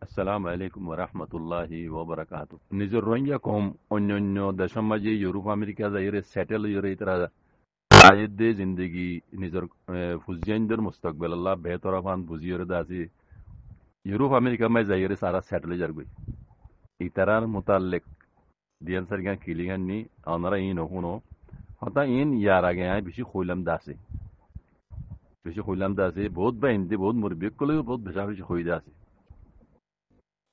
আসসালামু আলাইকুম ওরহমতুল্লাহি ওবরাকাতু। নিজের রোহিঙ্গা কম অন্যান্য দেশের মাঝে ইউরোপ আমেরিকা যাইরে সেটেল হইরে তারা আয়েদে জিন্দগি নিজের ফুজিয়ানদের মুস্তাকবেল আল্লাহ বেহতরাফান বুঝিয়ে দাসি ইউরোপ আমেরিকা মাঝে যাইরে সারা সেটেল যারগই ইতারার মোতাল্লেক দিয়ান সারিগান কিলিগান নি ওনারা ইন হুনো হতা ইন ইয়ার আগে বেশি কইলাম দাসে বহুত বা হিন্দি বহুত মুরব্বী কলেও বহুত বেশা বেশি কই দাসে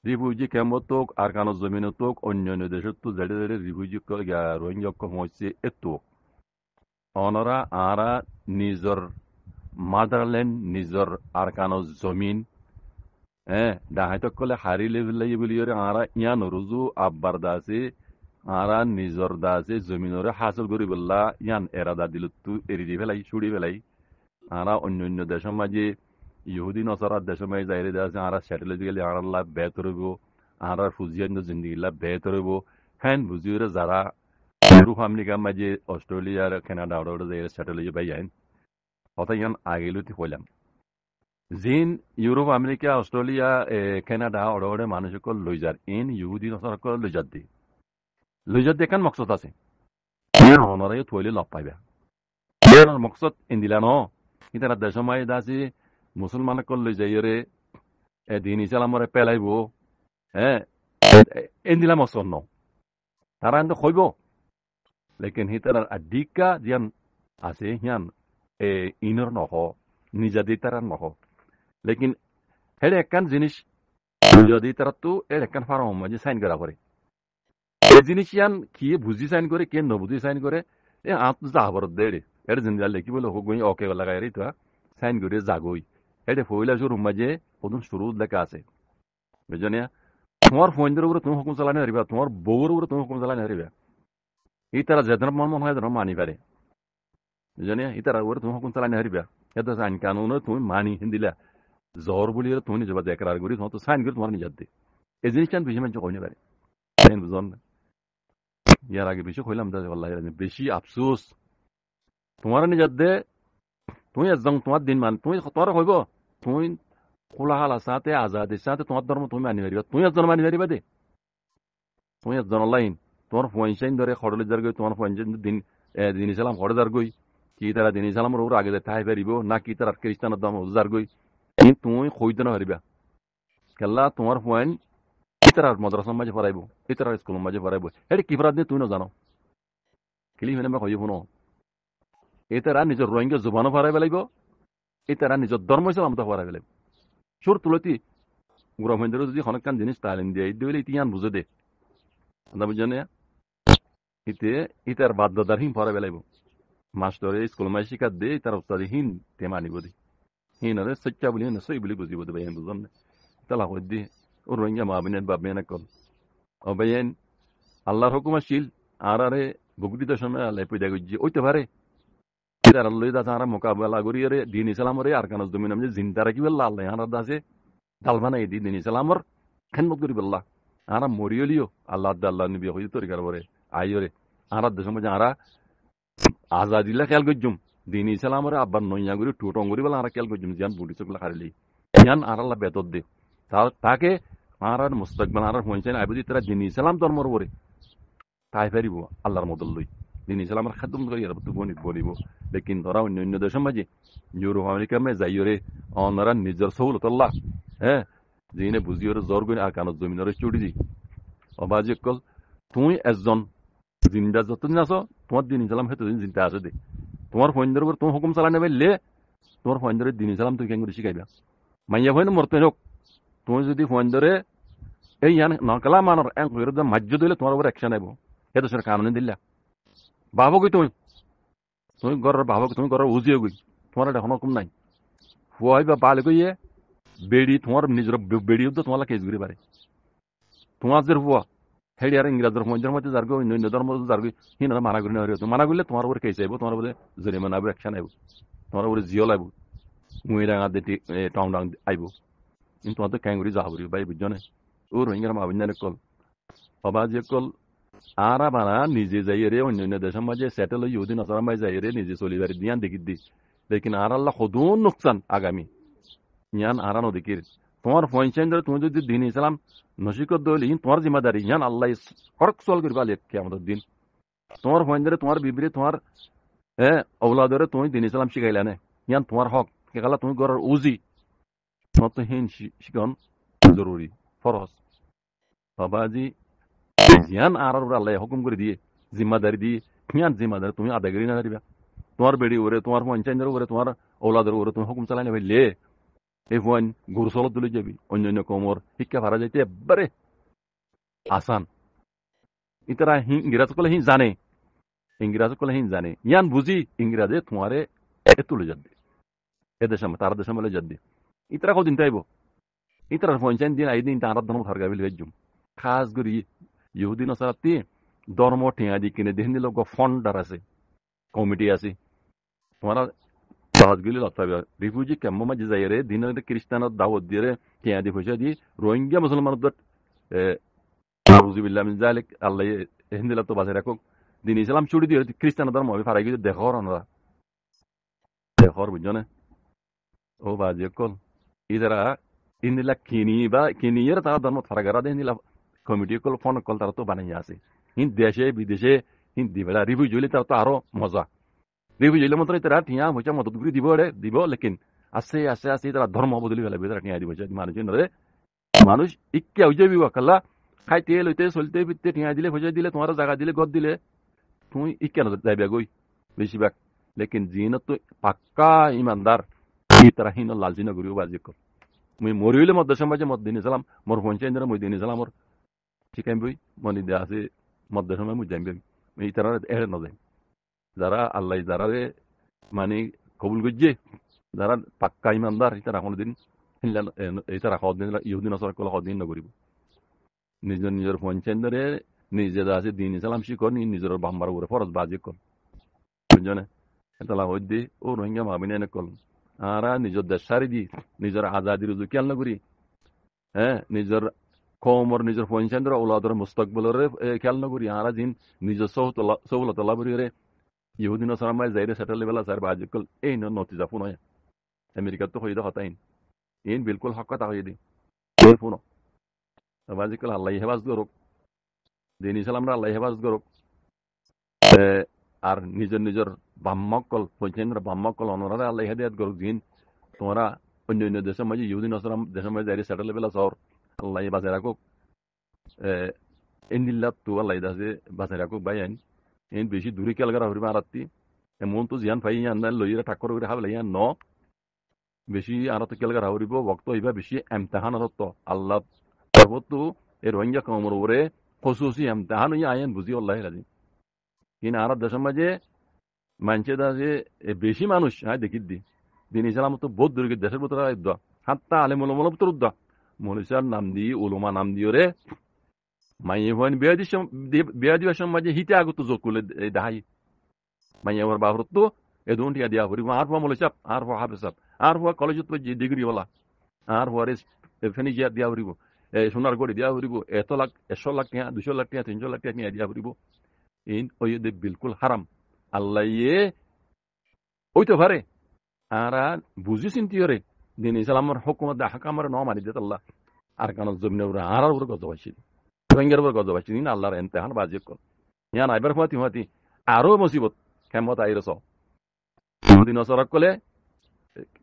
রিফিউজি ক্যাম্পত তোক আরকানো জমিন তোক অন্যান্য দেশের তো জেডে জেডে রিফিউজি রোহিঙ্গা হচ্ছে এতো অনরা আরা নিজর মাদারল্যান্ড নিজর আরকানো জমিন ডাহাইতক কলে হারি লেভেল বলি আরা ইয়া নরুজু আব্বার দাসে আরা নিজর দাসে জমিনরে হাসল করি বললা ইয়ান এরাদা দিল তু এরি দি ফেলাই ছুড়ি ফেলাই আরা অন্যান্য দেশের মাঝে ইহুদি নসরার দেশের মাঝে যাইরে আছে আরা স্যাটেলাইট গেলে আরাল্লা বেহতর হইব আরার ফুজিয়ান জিন্দিগিল্লা বেহতর হইব হ্যান বুঝিয়ে যারা ইউরোপ আমেরিকার মাঝে অস্ট্রেলিয়ার কানাডা ওরা যাইরে স্যাটেলাইট বাই আইন কথা ইয়ান আগেলুতি কইলাম জিন ইউরোপ আমেরিকা অস্ট্রেলিয়া কানাডা ওরা মানুষকে লই যার ইন ইহুদি নসরাকে লই যার দেখান মকসদ আছে অনরাই থইলে লপ পাইবা মকসদ ইন্দিলা ন কিন্তু দেশের মাঝে দাসি মুসলমানকে লই যাইরে দিন ইসলামরে পেলাইব হ্যাঁ এন্দিলা মকসদ ন তারা এনে কইব লেকিন হিতার আদিকা জিয়ান আছে হিয়ান ইনর নহ নিজাদি তারা নহ লেকিন হেড একখান জিনিস যদি তারা তো এর একখান ফার্ম মাঝে সাইন করা করে এই জিনিস ইয়ান কি বুঝি সাইন করে কে নবুঝি সাইন করে এ আত যাবার দেড়ে এর জিনিস লেখি বলে হোক ওকে লাগাই রে তো সাইন করে জাগই এটা ফইলা শুরু মাঝে প্রথম শুরু লেখা আছে বুঝলি তোমার ফোনদের উপরে তুমি হুকুম চালানি হারিবা তোমার বউর উপরে তুমি হুকুম চালানি হারিবা এই তারা যেদিন মন হয় যেন মানি পারে বুঝলি এই তারা উপরে তুমি হুকুম চালানি হারিবা এত আইন কানুন তুমি মানি হিন্দিলা জ্বর বলি তুমি নিজে বাদে একরার করি তোমার তো সাইন করে তোমার নিজের দে এই জিনিসটা বেশি মানুষ কইনি পারে বুঝলাম না ইয়ার আগে বেশি কইলাম বেশি আফসোস তোমার নিজের দে তুমি একজন তোমার দিন মান তুমি তোমার কইব তুমি কোলাহাল সাথে আজাদের সাথে তোমার ধর্ম তুমি মানি পারিবা তুমি একজন মানি পারিবা দে তুমি একজন লাইন তোমার পয়সাইন ধরে খড়লে যার গই তোমার পয়সাইন দিন ইসলাম খড়ে যার গই কি তারা দিন ইসলামের ওর আগে তাই পারিব না কি তারা খ্রিস্টানের দাম যার গই তুমি কইতে না পারিবা কেলা তোমার পয়েন্ট ইতার মাদ্রাসার মাঝে পড়াইব ইতার স্কুলের মাঝে পড়াইব এটা কি পড়া দিয়ে তুই না জানো খেলি মানে কই শুনো এতারা নিজের রোহিঙ্গা জুবানও পড়াইব লাগব এতারা নিজের ধর্ম ইসলাম তো পড়াইব লাগব সুর তুলতি গ্রহেন্দ্র যদি অনেকখান জিনিস তালিম দিয়ে দিলে ইতিহান বুঝে দে বুঝে ইতে ইতার বাধ্যদার হিন পড়াইব লাগব মাস্টরে স্কুল মাঝে শিক্ষা দে তার উস্তাদি হিন তেমা আনিব দে হিন সচ্চা বলি সই বলি বুঝিব দে ভাই বুঝলাম না তালা কই দি ও রোহিঙ্গা মাবিনের বাবিয়ানা কল ও ভাইয়েন আল্লাহর হুকুম আসিল আর আরে বগুড়ি দশমে আল্লাহ পয়দা গজ্জি ওইতে পারে তার আল্লাহ দাসা মোকাবেলা করি রে দিন ইসলামরে আর কানস জমিন আমি জিন্দা রাখি বললা আল্লাহ আর দাসে দালবানা এই দিন ইসলামর খেদমত করি বললা আর মরিয়লিও আল্লাহ আল্লাহ নবী হই তরিকার পরে আইরে আর দেশের মধ্যে আর আজাদিল্লা খেয়াল গজ্জুম দিন ইসলামরে আব্বার নইয়া করি টুটং করি বলে আর খেয়াল গজ্জুম জিয়ান বুড়ি চকলা খারিলি জিয়ান আর আল্লাহ বেতর দে তাকে আর মুস্তাকবাল আর হইছেন আইবুদি তারা দিন ইসলাম ধর্মর পরে তাই পারিব আল্লাহর মদল লই দিন ইসলামের খাদম করি আর বলিব লেকিন ধরা অন্য দেশের মাঝে ইউরোপ আমেরিকা মে যাইরে অনারা নিজের সহুলত আল্লাহ হ্যাঁ যিনি বুঝিয়ে জ্বর গই আর কানত জমিনের চুড়ি দি অবাজি কল তুমি একজন জিন্দা যতদিন আছো তোমার দিন ইসলাম সেতদিন চিন্তা আছে দে তোমার ফৈন্দের উপর তুমি হুকুম চালানে পারলে তোমার ফৈন্দের দিন ইসলাম তুই কেন করে শিখাইবা মাইয়া ফৈন মরতে হোক তুমি যদি ফৈন্দরে এই নকলা মানর মাজ্য দিলে তোমার উপর অ্যাকশন আইব এত সেটা কানুনে দিলা ভাবো কি তুমি তুমি ঘরের ভাবো তুমি ঘরের উজিয়ে গই তোমার এটা কোনো কম নাই ফুয়াই বা বাল গইয়ে বেড়ি তোমার নিজের বেড়ি তো তোমার কেস ঘুরে পারে তোমার যে ফুয়া হেডি আর ইংরাজের মধ্যে মধ্যে যার গই অন্য ধর্ম যার গই হিনা মানা করি না মানা করলে তোমার উপরে কেস আইব তোমার উপরে জরিমানা আইব অ্যাকশন আইব তোমার উপরে জিও লাগব মুই ডাঙা দিয়ে টাউন ডাং আইব কিন্তু তোমার তো ক্যাঙ্গুরি যাবরি ভাই বুঝছো না ও রোহিঙ্গার মাবিন্দানে কল বাবা যে কল আরা বানা নিজে যাইরে অন্য দেশের মাঝে সেটেল ইহুদি নসরার মাঝে যাইরে নিজে চলিবারে দিয়ান দেখি দি লেকিন আর আল্লাহ সদুন নুকসান আগামী ইয়ান আরা নদিকির তোমার পয়সা তুমি যদি দিন ইসলাম নসিকত দইলে তোমার জিম্মাদারি ইয়ান আল্লাহ ফরক সল করবা লেখকে আমাদের দিন তোমার পয়সা তোমার বিবরি তোমার ঔলাদরে তুমি দিন ইসলাম শিখাইলা নে ইয়ান তোমার হক কেলা তুমি গড়ার উজি তোমার তো হিন শিখন জরুরি ফরজ বাবাজি জিয়ান আর আল্লাহ হুকুম করে দিয়ে জিম্মাদারি দিয়ে ইয়ান জিম্মাদারি তুমি আদায় করি না পারিবা তোমার বেড়ি ওরে তোমার পঞ্চায়েতের ওরে তোমার ঔলাদের ওরে তুমি হুকুম চালাই নেবে লে এই ফোন গরু চলত তুলে যাবি অন্যান্য কমর শিক্ষা ভাড়া যাইতে একবারে আসান ইতারা ইংরাজ করলে জানে ইংরাজ করলে জানে ইয়ান বুঝি ইংরাজে তোমারে তুলে যাবে এদেশ তার দেশ মেলে যাবে ইতারা কদিন তাইব ইতার পঞ্চায়েত দিন আইদিন তার ধর্ম থারগাবিল ভেজুম খাস করি ইহুদিন সারাতি ধর্ম ঠেঙা দি কিনে দেখেন দিল ফন্ডার আছে কমিটি আছে তোমারা সহজগুলি লতাবে রিফিউজি ক্যাম্প মাঝে যাই রে দিন খ্রিস্টানের দাওয়াত দিয়ে ঠেঙা দি পয়সা দি রোহিঙ্গা মুসলমান আল্লাহ হিন্দিলা তো বাজে রাখুক দিন ইসলাম ছুটি দিয়ে খ্রিস্টান ধর্ম ফারাই গিয়ে দেখর আমরা দেখর বুঝছো না ও বাজে কল ইদারা ইন্দিলা কিনিয়ে তারা ধর্ম ফারাগারা দিয়ে ইন্দিলা কমিটি কল ফোন কল তারা তো বানিয়ে আছে দেশে বিদেশে হিন্দি বেড়া রিফিউজি হলে তারা তো আরো মজা রিফিউজি হলে মতো তারা ঠিয়া পয়সা মদত করে দিব লেকিন আস্তে আস্তে আস্তে তারা ধর্ম বদলি ফেলাবে তারা ঠিয়া দিব মানুষ ইকে হয়ে যাবি কাল্লা খাইতে লইতে চলতে ফিরতে ঠিয়া দিলে পয়সা দিলে তোমার জায়গা দিলে গদ দিলে তুমি ইকে যাইবা গই বেশিরভাগ লেকিন জিন তো পাক্কা ইমানদার তারা হিন লালজি নগরী বাজি কর মুই মরিলে মদ্দেশম বাজে মদ্দিন ইসলাম মোর পঞ্চায়েত মুই দিন ইসলাম মোর শিখাইম বই মনি দেয়া আছে মদ্দেশম মুই যাইম এই তারা এড়ে নজাইম যারা আল্লাহ যারা মানে কবুল করছে যারা পাক্কা ইমানদার তারা কোনোদিন তারা সদিন ইহুদিন আসর কলে সদিন নকরিব নিজৰ নিজৰ পঞ্চায়েতরে নিজে আছে দিন ইসলাম শিকর নিজের বাম্বার উপরে ফরজ বাজি কর বুঝছনে এটা হইদি ও রোহিঙ্গা মাবিনে এনে কল আর নিজের দেশ সারি দি নিজের আজাদি রুজু খেয়াল নকরি নিজের কমর নিজের পঞ্চায়েতের ওলাদর মুস্তকবলের খেয়াল নকরি আর দিন নিজের সৌলত লাভ রে ইহুদিন আসরামাই যাইরে সেটেল বেলা স্যার বাজি কল এই নতিজা ফোন হয় আমেরিকা তো হইদা হতাইন ইন বিলকুল হক কথা হইদি ফোন বাজি কল আল্লাহ হেফাজ করুক দিন ইসলামরা আল্লাহ হেফাজ করুক আর নিজের বাম্মকল পঞ্চায়েতের বাম্মকল অনরা আল্লাহ হেদায়েত করুক দিন তোমরা অন্য দেশের মাঝে ইহুদিন আসরাম দেশের মাঝে যাইরে সেটেল বেলা সর আল্লাহ বাঁচে রাখুক ইন্দিল্লা তো আল্লাহ দাসে বাঁচে রাখুক ভাই আইন এই বেশি দূরে কেলগারা হরিবা আরাত্তি এমন তো জিয়ান ফাই ইয়ান লইরা ঠাক্কর করে খাবে ইয়ান ন বেশি আরাত কেলগারা হরিব বক্ত হইবা বেশি এমতাহান আরত আল্লাহ সর্বতো এই রোহিঙ্গা কমর ওরে খসুসি এমতাহান হইয়া আইন বুঝি আল্লাহ রাজি কিন্তু আর দেশের মাঝে মানছে যে বেশি মানুষ দেখি দিন ইসলাম তো বহুত দূরে দেশের ভিতরে হাত্তা আলে মলমল ভিতর উদ্দা মনুষ্যার নাম দিয়ে উলমা নাম দিয়ে রে মাইয়ে হন বিয়া দিবার সমাজে হিতে আগত যোগ করলে দেখাই মাইয়া ওর বাবর তো এ দুটি দিয়া করিব আর হওয়া মলে চাপ আর হওয়া হাফে চাপ আর হওয়া কলেজত ডিগ্রি বলা আর হওয়ার ফেনি জিয়া দিয়া করিব সোনার গড়ি দিয়া করিব 100 লাখ 100 লাখ টাকা 200 লাখ টাকা 300 লাখ টাকা নিয়ে দিয়া করিব ইন ওই বিলকুল হারাম আল্লাহ ওইতে পারে আর বুঝি চিন্তি রে দিন ইসলামের হুকুমত হাকামের ন মানি দিত আল্লাহ আর কারণ জমিনের উপরে আর উপরে গজ পাইছিল রোহিঙ্গার উপরে গজ পাইছিল দিন আল্লাহর এমতেহান বাজি কর ইয়ান আইবার হওয়াতি আরো মুসিবত খেমত আইরস দিন সরক কলে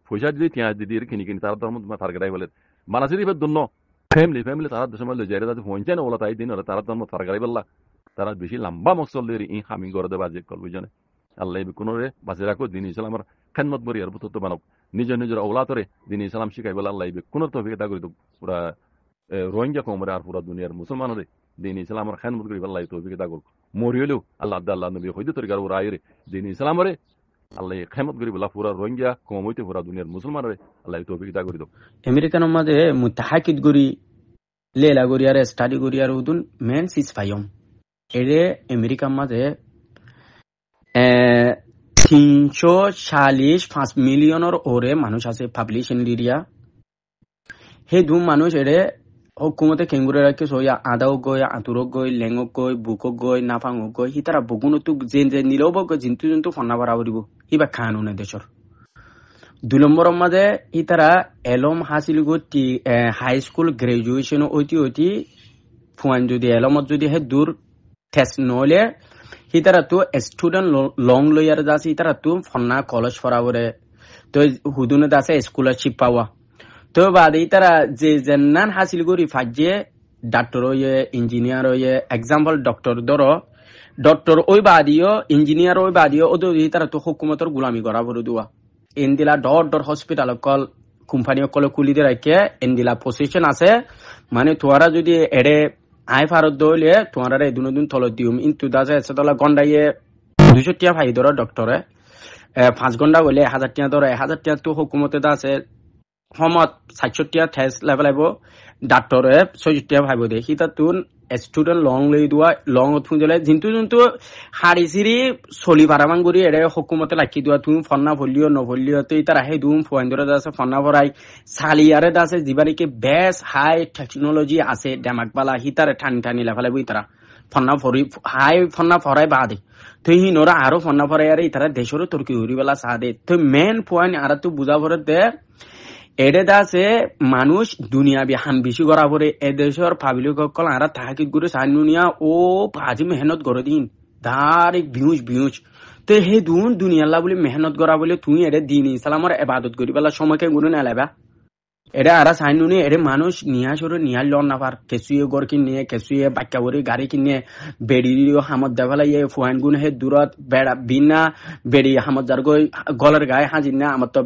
পয়সা দিদি তিয়া দিদি কিনি তার ধর্ম ফারগাই বলে মানাসির দুন্য ফ্যামিলি তারা দেশের মধ্যে যাই যাতে পৌঁছায় না ওলা তাই দিন তারা ধর্ম ফারগাই বললা তারা বেশি লম্বা মকসল দিয়ে ই হামি করে দেবা যে কল বুঝনে আল্লাহ কোনো রে বাঁচে রাখো দিন ইসলামের খেদমত বরি আর বুত বানক নিজের ঔলাতরে দিন ইসলাম শিখাই বলে আল্লাহ কোনো তফিকতা করে পুরা রোহিঙ্গা কমরে আর পুরা দুনিয়ার মুসলমানরে দিন ইসলামের খেদমত করি আল্লাহ তফিকতা করুক মরিলেও আল্লাহ আল্লাহ নবী হইতে তরিকার ওরা আইরে দিন ইসলামরে আল্লাহ খেদমত করি বলা পুরা রোহিঙ্গা কম হইতে পুরা দুনিয়ার মুসলমানরে আল্লাহ তফিকতা করে দাও আমেরিকার মাঝে মুতাহাকিদ গরি লেলা গরি আর স্টাডি গরি আর উদুন মেন সিস ফাইম এরে আমেরিকার মাঝে 345 মিলিয়নের ওরে মানুষ আছে পপুলেশন এরিয়া সেই দু মানুষ এরে হুকুমতে কেঙ্গুরে রাখে সইয়া আদাও গই আতুরক গই লেঙ্গক গই বুকক গই নাফাঙ্গক গই সি তারা বগুনতো যে নিলেও বগ জিন্তু ফন্না বাড়া করিব সিবা খানো নে দেশর 2 নম্বরের মাঝে ইতারা এলম হাসিল করতে হাই স্কুল গ্রাজুয়েশন ওইটি ফুয়ান যদি এলমত যদি হে দূর টেস্ট নলে ইতারা তো স্টুডেন্ট লং লয়ার যাচ্ছে ইতারা তো ফন্না কলেজ ফরাবরে তো হুদুনে আছে স্কলারশিপ পাওয়া তো বাদে ইতারা যে জেন্নান হাসিল করি ফাজে ডাক্তার হয়ে ইঞ্জিনিয়ার হয়ে এক্সাম্পল ডক্টর ওই বাদিও ইঞ্জিনিয়ার ওই বাদিও ওদের তারা তো হুকুমতর গুলামি করা বলে দেওয়া এন্দিলা ডর হসপিটাল কল কোম্পানি কল খুলি দিয়ে রাখে এন্দিলা পজিশন আছে মানে তোরা যদি এড়ে আই ফারত দইলে তোরা দুদিন তল দিম ইন্তু দাসে সেতলা গন্ডাইয়ে 200 টাকা ভাই ধরো ডক্টরে 5 ঘন্টা বলে 1000 টাকা ধরো 1000 টাকা তো হুকুমতে আছে সমত 60 টাকা টেস্ট লেভেল আইব ডাক্তরে 60 টাকা ভাইব দে হিতা তুন স্টুডেন্ট লং লই দুয়া লং থুজলে জিন্তু হাড়ি সিরি চলি পারামান গুরি এড়ে হুকুমতে লাকি দুয়া তুমি ফন্না ভলিও নভলিও তো ইতার আহে দুম ফুয়াইন্দরে দাসে ফন্না ভরাই সালিয়ারে দাসে জিবারিকে বেস হাই টেকনোলজি আছে ডেমাকবালা হিতারে ঠানি লেভেলে বই তারা ফন্না ভরি হাই ফন্না ভরাই বাদে তো হিনরা আরো ফন্না ভরাই আর ইতারা দেশরও তুর্কি হরিবেলা সাদে তো মেন পয়েন্ট আর তো বুঝা ভরে দে এডে দাসে মানুষ দুনিয়া বিহান বেশি করা পরে এদেশের পাবলিক সকল আর তাহাকিত করে সানুনিয়া ও ভাজি মেহনত করে দিন দারিক ভিউজ তো হে দুনিয়াল্লাহ বলে মেহনত করা বলে তুই এডে দিন ইসলামর ইবাদত করি বেলা সময়কে গুনে নেলাবা এটা আর সাইনুনি এরে মানুষ নিয়া সরে নিয়া লন নাপার কেসুয়ে গড় কিনে কেসুয়ে বাক্যা বরি গাড়ি কিনে বেড়ি হামত দেখালা ইয়ে ফুয়ান গুন হে দূরত বেড়া বিনা বেড়ি হামত যার গই গলের গায়ে হাজির না আমার তো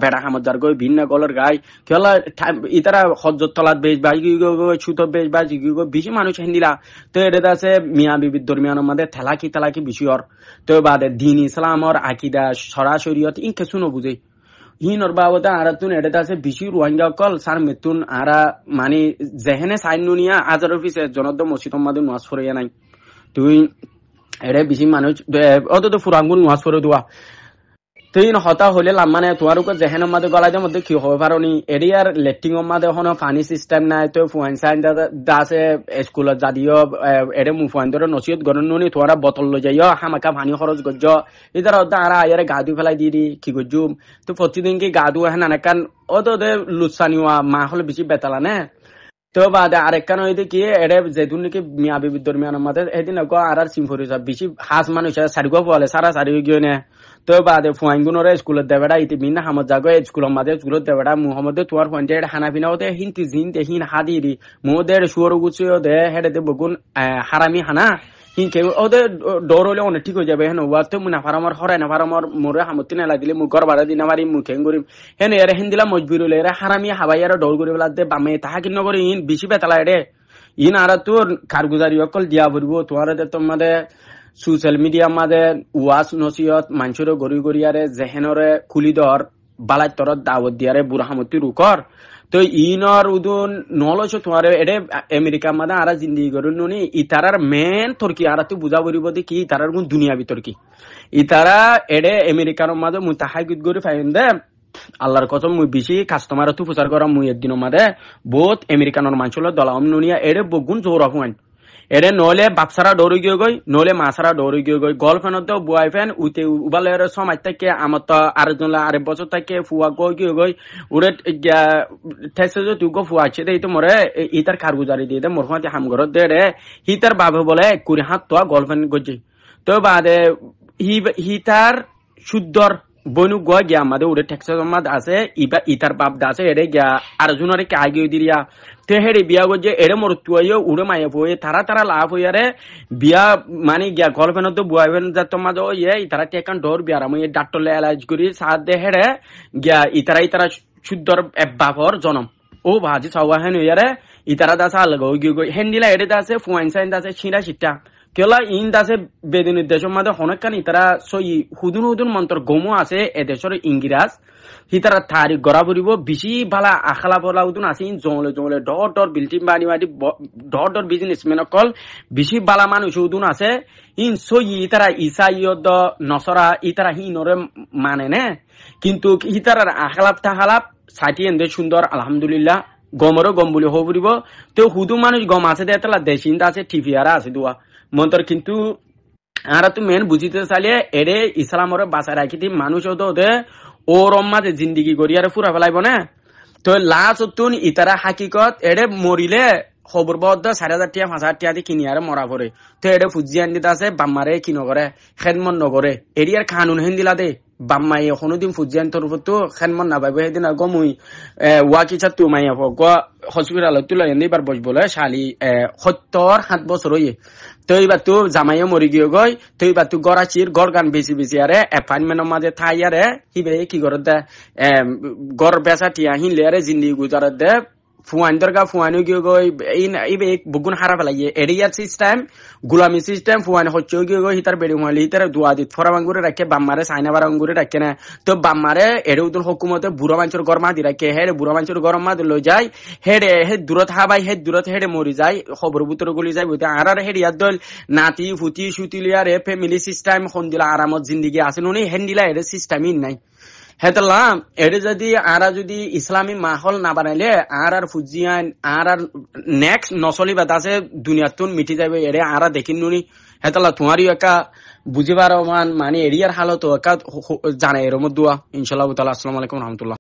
বেড়া হামত যার গই ভিন্না গলের গায়ে কেলা ইতারা হজর তলাত বেশ বাজি ছুত বেশ বাজি বেশি মানুষ হেন্দিলা তো এটা আছে মিয়া বিবিধ দরমিয়ানের মধ্যে তেলাকি বিষয়র তো বাদে দিন ইসলামর আকিদা সরাসরিয়ত ইনকে শুনো বুঝে হিনর বাবদা আর তুন এটা আছে বেশি রোহিঙ্গা কল সার মেতুন আরা মানে যেহেনে সাইনুনিয়া আজার অফিসে জনদ মসজিদ মাদে নামাজ পড়ে নাই তুই এরে বেশি মানুষ অত তো ফুরাঙ্গুন নামাজ পড়ে দেওয়া তুই হতা হলে মানে তোমার উপর যেহেন মাদে গলাইদের মধ্যে কি হবে পারি এরিয়ার লেট্রিং মাদে কোনো পানি সিস্টেম নাই তো ফুয়াইন সাইন আছে স্কুলত যদিও এরে ফুয়াইন ধরে নসিহত গরম নুনি তোরা বোতল লৈ যাইও হামাকা পানি খরচ গজ্জ ইদার আর আয়ারে গা ধুই ফেলাই দি কি গজ্জুম তো প্রতিদিন কি গা ধুয়া হেন কান অত লুৎসানিওয়া মা হলে বেশি বেতালা নে তো বাদে আরেকখান হইতে কি এরে যেদিন নাকি মিয়া বিবির দরমিয়ানের মাঝে এদিন আর সিম্ফরি বেশি হাস মানুষ সারিগো বলে সারা সারি গিয়ে নে তো বাদে ফুয়াইগুনরে স্কুলত দেবেড়া ইতি বিনা হামত জাগো স্কুলের মাঝে স্কুলত দেবেড়া মুহাম্মদ তোমার ফোনটে হানা পিনা হতে হিন হাদি দি মোদের সুয়র গুছিও দে হেডে দে বগুন হারামি হানা হিনকে ওদের ডর হলে অনেক ঠিক হয়ে যাবে হেন ওয়াতে মুনা ফারামর হরাই না ফারামর মোরে হামতি না লাগিলে মু ঘর বাড়া দিনা মারি মুখে গরিম হেন এর হিন্দিলা মজবুর হলে এরা হারামি হাবাইয়ারা ডর করে বেলা দে বামে তাহা কিন্ন করে ইন বেশি বেতালা এডে ইন আর তোর কারগুজারি অকল দিয়া বলবো তোমার তোমাদের সোশ্যাল মিডিয়া মাঝে ওয়াজ নসিহত মানুষের গড়িয়ারে জেহেনরে খুলি দর বালাই তরত দাওয়াত দিয়ারে বুড়াহামতি রুকর তো ইনর উদুন নলছ তোমার এডে আমেরিকা মাদে আর জিন্দিগি করুন নুনি ইতারার মেন তর্কি আর তুই বুঝা বলিব দি কি ইতারার গুণ দুনিয়া বিতর্কি ইতারা এডে আমেরিকার মাঝে মুই তাহাই গীত করে ফাইন দে আল্লাহর কসম মুই বেশি কাস্টমার তু প্রচার করা মুই একদিনের মাঝে বহুত আমেরিকানোর মানুষের দলাম নুনিয়া এডে বগুন জোর অফুয়ান এরে নলে বাপসারা দৌড়ি গিয়ে গই নলে মাসারা দৌড়ি গিয়ে গই গার্লফ্রেন্ড তো বয়ফ্রেন্ড উতে উবালের সময় থেকে আমার তো আরেকজন আরেক বছর থেকে ফুয়া গিয়ে গই ওরে ঠেসে যে তুই ফুয়া আছে এই তো মরে ইতার কারগুজারি দিয়ে দে মোর ফাঁতে হামঘরত দে রে হিতার বাবে বলে কুড়ি হাত তো গার্লফ্রেন্ড গজি তো বাদে হিতার শুদ্ধর বনু গয়া গিয়া আমাদের ওরে ঠেকসে জমাত আছে ইতার বাপ দা আছে এরে গিয়া আরেকজনের কে আগে দিরিয়া তে হেরে বিয়া গজে এরে মরতুয়াইও উড়ে মাইয়া বয়ে তারা লাভ হইয়ারে বিয়া মানে গিয়া গার্লফ্রেন্ড তো বয়ফ্রেন্ড যা তোমার ইয়ে ইতারা টেকান ডর বিয়ার আমি ডাক্তার এলাজ করি সাথ দে হেরে গিয়া ইতারা শুদ্ধর বাপর জনম ও ভাজি সাওয়াহেন হইয়ারে ইতারা দাসা আলগা গিয়ে হেন্দিলা এরে দাসে ফুয়াইন সাইন দাসে ছিঁড়া সিটটা কেলা ইন দাসে বেদিনের দেশের মাঝে অনেকখানি তারা সই হুদুন মন্ত্র গমো আছে এ দেশের ইংরাজ হিতারা তারিখ গড়া পড়িব বেশি ভালা আখালা বলা উদুন আছে ইন জমলে ডর বিল্ডিং বাড়ি ডর বিজনেসম্যান অকল বেশি বালা মানুষ উদুন আছে ইন সই ইতারা ইসাইয়দ নসরা ইতারা হিনরে মানে নে কিন্তু হিতারার আখালাপ তাহালাপ সাইটি এন্দে সুন্দর আলহামদুলিল্লাহ গমরও গম বলে হব পড়িব তো হুদু মানুষ গম আছে দেতলা দেশিনটা আছে টিভিয়ারা আছে দুয়া মন্তর কিন্তু আর তুই মেন বুঝিতে চালিয়ে এরে ইসলামরে বাঁচায় রাখি মানুষ ওদের ওর মাঝে জিন্দিগি গড়িয়ারে ফুরা ফেলাইব না তো লাস্ট তুন ইতারা হাকিকত এডে মরিলে খবর বদ্ধ 4,000 টাকা 5,000 টাকা দিয়ে কিনি আর মরা পড়ে তো এডে ফুজি আনি আছে বাম্মারে কি নগরে খেদমন নগরে এরিয়ার কানুন হিন্দিলা দে বাম্মাই কোনোদিন ফুজি আন তোর তো খেদমন না পাইব সেদিন গমুই ওয়াকি চা তু মাইয়া গ হসপিটালত তুলে এবার বস বলে শালি 70-7 বছর হইয়ে তো এইবার তো জামাইও মরি গিয়ে গই তো এইবার তো গড়াচির গড় গান বেশি বেশি আরে অ্যাপয়েন্টমেন্টের মাঝে থাই আরে হিবে কি করে দে গড় বেচা টিয়া হিনলে আরে জিন্দিগি গুজার দে ফুয়ান দরগা ফুয়ানো গিয়ে গই ইবে বগুন হারা ফেলাইয়ে এরিয়ার সিস্টেম গুলামি সিস্টেম ফুয়ান হচ্ছে গিয়ে গই হিতার বেড়ি মালি হিতার দুয়াদিত ফরাবাঙ্গুরে রাখে বাম্মারে সাইনা বারাঙ্গুরে রাখে না তো বাম্মারে এড়ে উদুল হকুমতে বুড়া মাঞ্চর গরমা দি রাখে হেড়ে বুড়া মাঞ্চর গরমা লই যায় হেড়ে হে দূরত হাবাই হে দূরত হেড়ে মরি যায় খবর বুতর গলি যায় বুঝতে আর হেড়িয়ার দল নাতি ফুতি সুতিলিয়ার এ ফ্যামিলি সিস্টেম হন্দিলা আরামত জিন্দিগি আছে নুনি হেন্দিলা এর সিস্টেমই নাই হেতলাম এটা যদি আরা যদি ইসলামী মাহল না বানাইলে আর ফুজিয়ান আর নেক্সট নসলি বাদ আছে দুনিয়াতুন মিটি যাবে এরে আরা দেখিন নুনি হেতলা তোমারই একা বুঝিবার মানে এরিয়ার হালত একা জানে এর মধ্যে ইনশাআল্লাহ তাআলা। আসসালামু আলাইকুম রহমতুল্লাহ।